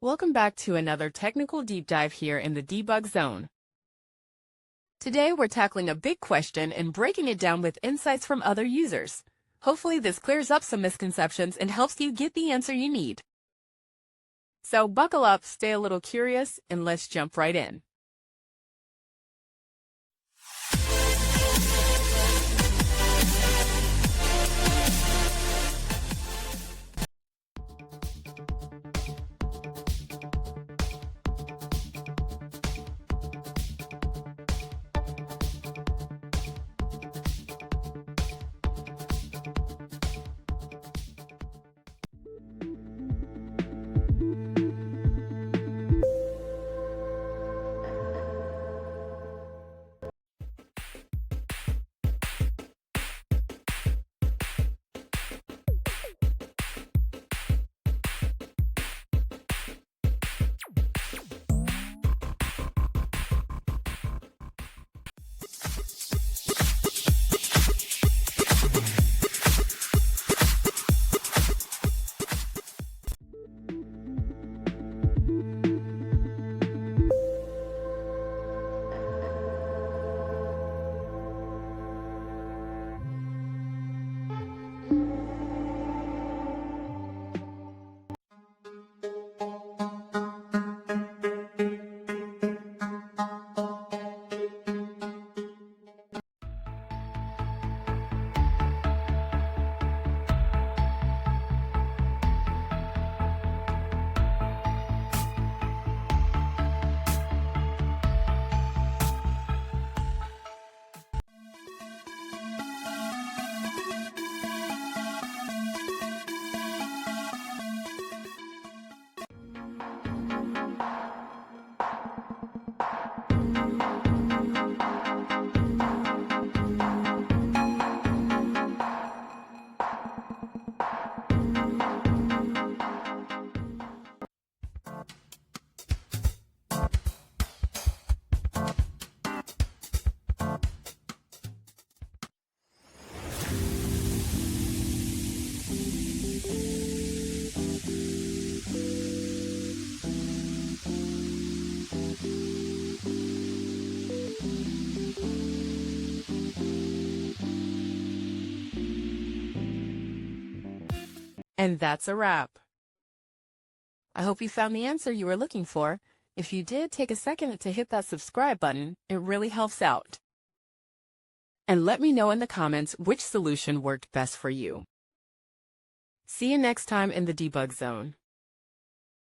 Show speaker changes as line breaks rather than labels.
Welcome back to another technical deep dive here in the debug zone. Today we're tackling a big question and breaking it down with insights from other users. Hopefully this clears up some misconceptions and helps you get the answer you need. So buckle up, stay a little curious, and let's jump right in. And that's a wrap. I hope you found the answer you were looking for. If you did, take a second to hit that subscribe button. It really helps out. And let me know in the comments which solution worked best for you. See you next time in the debug zone.